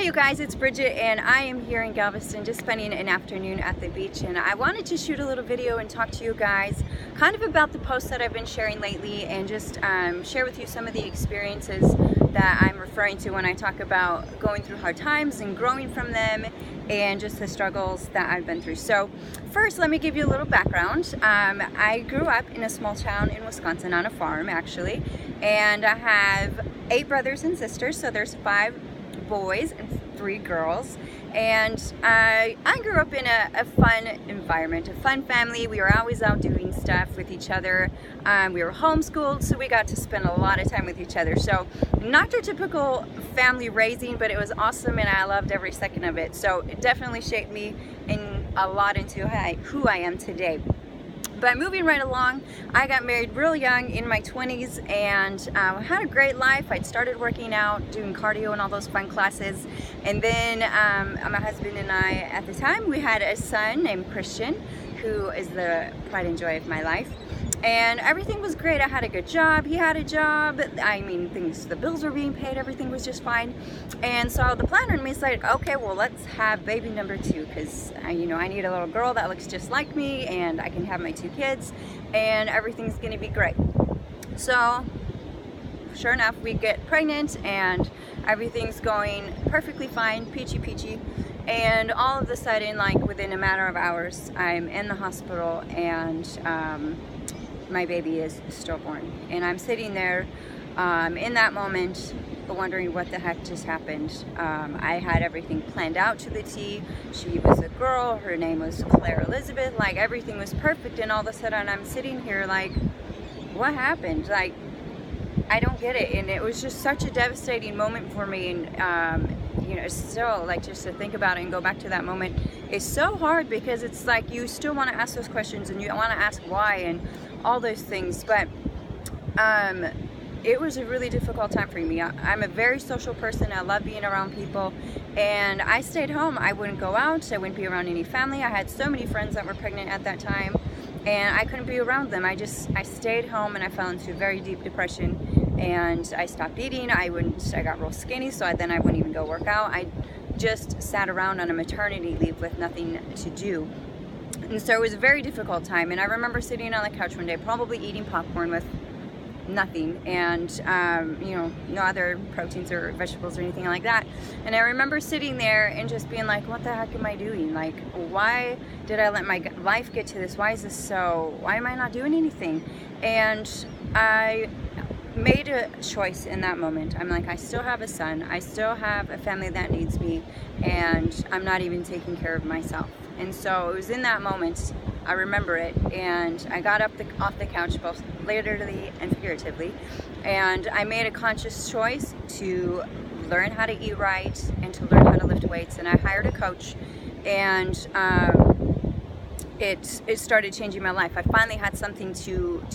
Hey you guys, it's Bridget and I am here in Galveston just spending an afternoon at the beach, and I wanted to shoot a little video and talk to you guys kind of about the posts that I've been sharing lately and just share with you some of the experiences that I'm referring to when I talk about going through hard times and growing from them and just the struggles that I've been through. So first, let me give you a little background. I grew up in a small town in Wisconsin on a farm actually, and I have 8 brothers and sisters, so there's 5 boys and 3 girls, and I grew up in a fun environment, a fun family. We were always out doing stuff with each other. We were homeschooled, so we got to spend a lot of time with each other. So not your typical family raising, but it was awesome and I loved every second of it. So it definitely shaped me a lot into who I am today. But moving right along, I got married real young in my 20s and had a great life. I'd started working out, doing cardio and all those fun classes. And then my husband and I, at the time, we had a son named Christian, who is the pride and joy of my life. And everything was great. I had a good job, he had a job. I mean, the bills were being paid, everything was just fine. And so the planner in me said, okay, well, let's have baby number 2, because I need a little girl that looks just like me and I can have my 2 kids and everything's gonna be great. So sure enough, we get pregnant and everything's going perfectly fine, peachy. And all of a sudden, like within a matter of hours, I'm in the hospital and my baby is stillborn. And I'm sitting there in that moment wondering what the heck just happened. I had everything planned out to the T. She was a girl, her name was Claire Elizabeth, like everything was perfect, and all of a sudden I'm sitting here like, what happened? Like, I don't get it. And it was just such a devastating moment for me, and still, like, just to think about it and go back to that moment is so hard, because it's like you still want to ask those questions and you want to ask why and all those things. But it was a really difficult time for me. I'm a very social person. I love being around people, and I stayed home. I wouldn't go out. I wouldn't be around any family. I had so many friends that were pregnant at that time, and I couldn't be around them. I stayed home, and I fell into a very deep depression, and I stopped eating. I got real skinny, so then I wouldn't even go work out. I just sat around on a maternity leave with nothing to do. And so it was a very difficult time. And I remember sitting on the couch one day, probably eating popcorn with nothing, and no other proteins or vegetables or anything like that. And I remember sitting there and just being like, what the heck am I doing? Like, why did I let my life get to this? Why am I not doing anything? And I made a choice in that moment. I'm like, I still have a son, I still have a family that needs me, and I'm not even taking care of myself. And so it was in that moment, I remember it, and I got off the couch, both literally and figuratively, and I made a conscious choice to learn how to eat right and to learn how to lift weights. And I hired a coach, and it started changing my life. I finally had something to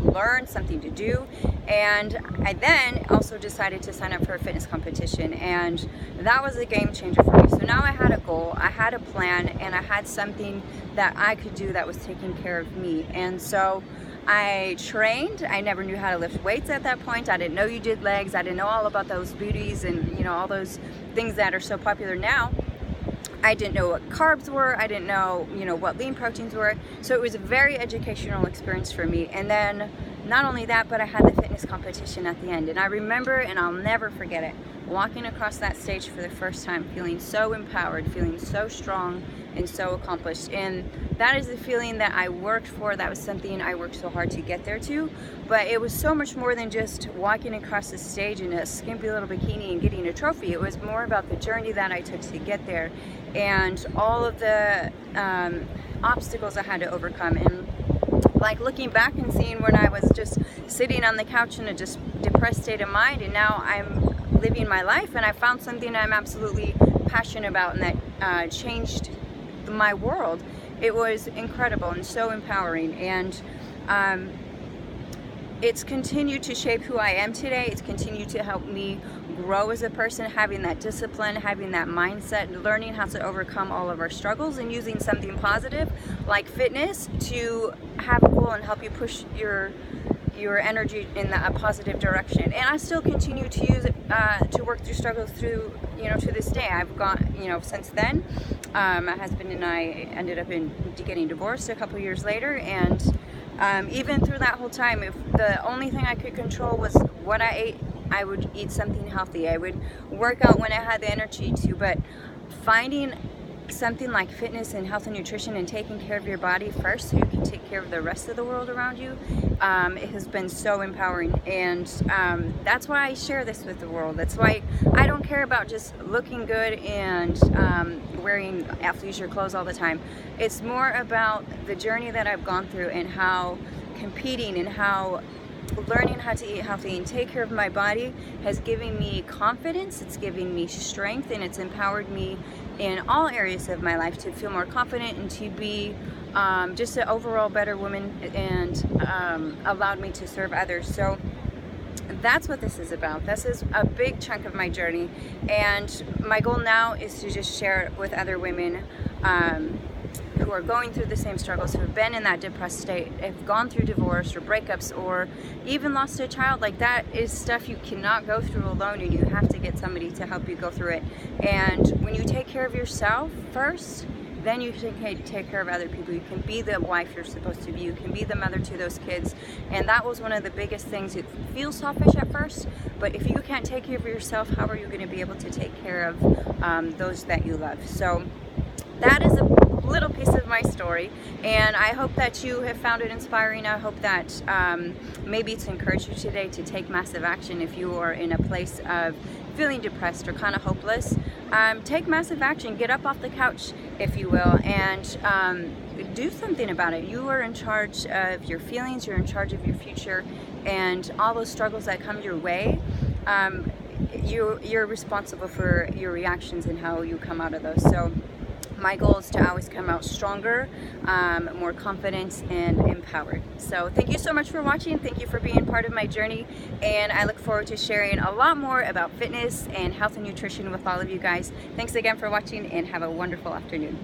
learn, something to do, and I then also decided to sign up for a fitness competition, and that was a game changer for me. So now I had a goal, I had a plan, and I had something that I could do that was taking care of me. And so I trained. I never knew how to lift weights at that point. I didn't know you did legs. I didn't know all about those booties and all those things that are so popular now. I didn't know what carbs were. I didn't know, what lean proteins were. So it was a very educational experience for me. And then not only that, but I had the fitness competition at the end. And I remember, and I'll never forget it, walking across that stage for the first time, feeling so empowered, feeling so strong and so accomplished. And that is the feeling that I worked for. That was something I worked so hard to get there to. But it was so much more than just walking across the stage in a skimpy little bikini and getting a trophy. It was more about the journey that I took to get there, and all of the obstacles I had to overcome. And like looking back and seeing when I was just sitting on the couch in a just depressed state of mind, and now I'm living my life and I found something I'm absolutely passionate about, and that changed my world. It was incredible and so empowering, and it's continued to shape who I am today. It's continued to help me grow as a person, having that discipline, having that mindset, learning how to overcome all of our struggles, and using something positive like fitness to have a goal and help you push your energy in a positive direction. And I still continue to use it to work through struggles through, to this day. I've got, since then, my husband and I ended up getting divorced a couple years later, and even through that whole time, if the only thing I could control was what I ate, I would eat something healthy. I would work out when I had the energy to, but finding something like fitness and health and nutrition and taking care of your body first so you can take care of the rest of the world around you, it has been so empowering. And that's why I share this with the world. That's why I don't care about just looking good and wearing athleisure clothes all the time. It's more about the journey that I've gone through and how competing and how learning how to eat healthy and take care of my body has given me confidence, it's given me strength, and it's empowered me in all areas of my life to feel more confident and to be just an overall better woman, and allowed me to serve others. So that's what this is about. This is a big chunk of my journey, and my goal now is to just share it with other women who are going through the same struggles, who have been in that depressed state, have gone through divorce or breakups or even lost a child. Like, that is stuff you cannot go through alone, and you have to get somebody to help you go through it. And when you take care of yourself first, then you can take care of other people. You can be the wife you're supposed to be. You can be the mother to those kids. And that was one of the biggest things. It feels selfish at first, but if you can't take care of yourself, how are you going to be able to take care of those that you love? So that is a little piece of my story, and I hope that you have found it inspiring. I hope that maybe it's encouraged you today to take massive action if you are in a place of feeling depressed or kind of hopeless. Take massive action. Get up off the couch, if you will, and do something about it. You are in charge of your feelings, you're in charge of your future, and all those struggles that come your way, you're responsible for your reactions and how you come out of those. So my goal is to always come out stronger, more confident, and empowered. So thank you so much for watching. Thank you for being part of my journey, and I look forward to sharing a lot more about fitness and health and nutrition with all of you guys. Thanks again for watching, and have a wonderful afternoon.